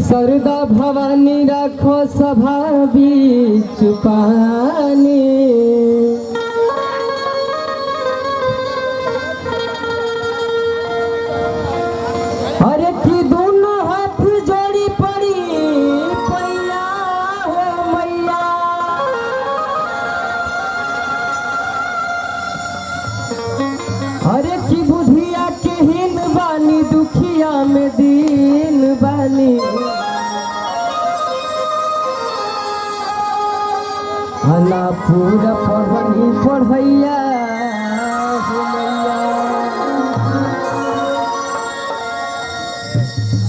सरदा भवानी राखो सभा बीच पानी अरे की दोनों हाथ जोड़ी पड़ी पैया हो मैया अरे की बुधिया के हिन बानी दुखिया में दीन बानी हला पूरा पढ़नी पढ़ैया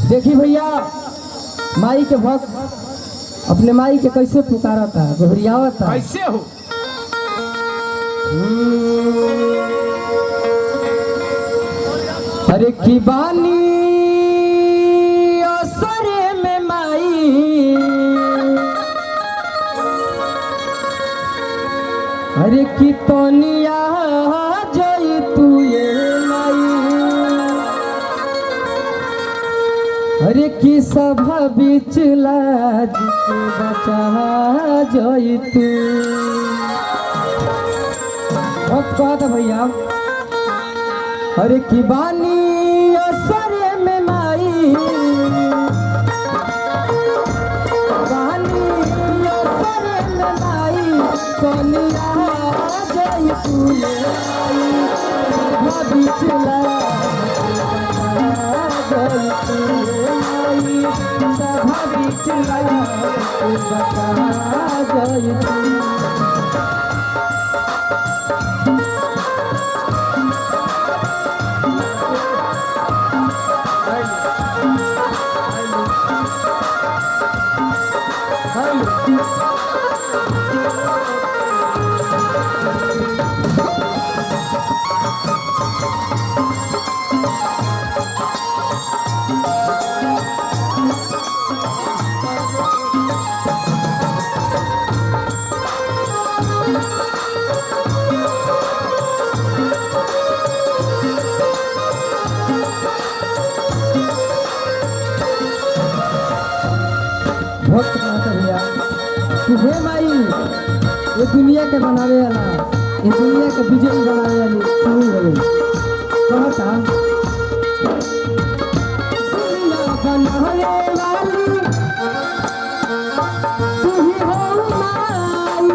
देखी भैया माई के भक्त अपने माई के कैसे पुकारता गोहरियावता कैसे हो अरे की बानी असरे में माई अरे की तोनिया जई तू ये माई अरे की सभा बीच लाज के बचा जई तू कहता भैया अरे की बानी असरे में माई बानी असरे में माई सोनिया जई तू ये माई बिचला जई तू ये माई सभा बिचला बता जई तू भक्त कहता भैया कि हे माई ये दुनिया के बनावे वाला ये दुनिया के विजयी बनावे वाली तू ही हो कहता दुनिया बनावे वाली तू ही हो माई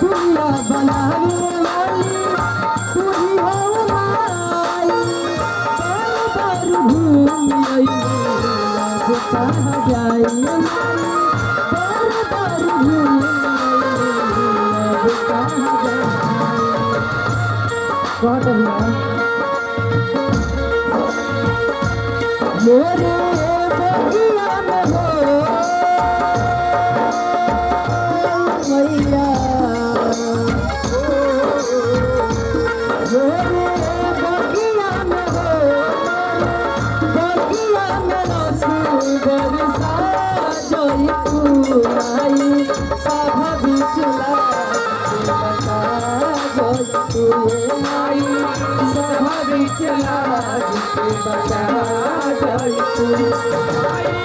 दुनिया बनावे वाली तू ही हो मोरे बगिया में हो मैया मोरे बगिया में हो बगिया में रसू बरसा जई तू आई सभा बिचला बता जोई तू माई सभा बीच लाज के बचा जोई तू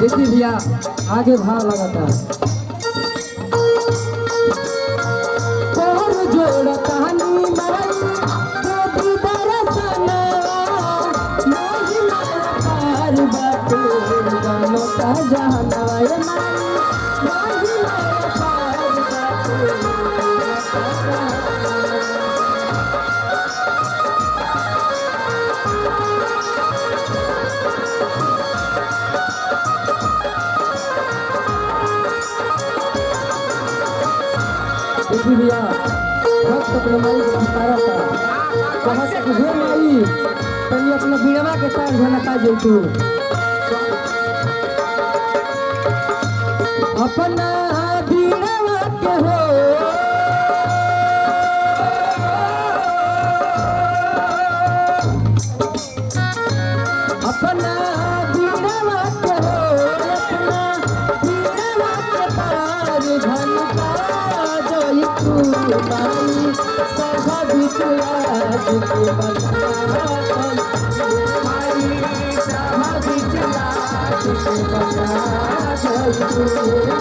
देखिए भैया आगे भाव लगाता और जोड़ कहानी मरई गोदी दरसना मोहि मार बाटे गानो का जहानवा ए मोहि मार बाटे देखिए भैया भक्त अपने माई को पुकारा था कहा से कि हे माई तनी अपना बीड़वा के तार झनका जैतू अपना बीड़वा के हो अपना बीड़वा के हो अपना बीड़वा के तार झनका माई सभा बीच लाज के बचा माई सभा बीच लाज के बचा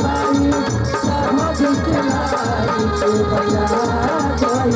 माई सभा बीच लाज के बचा माई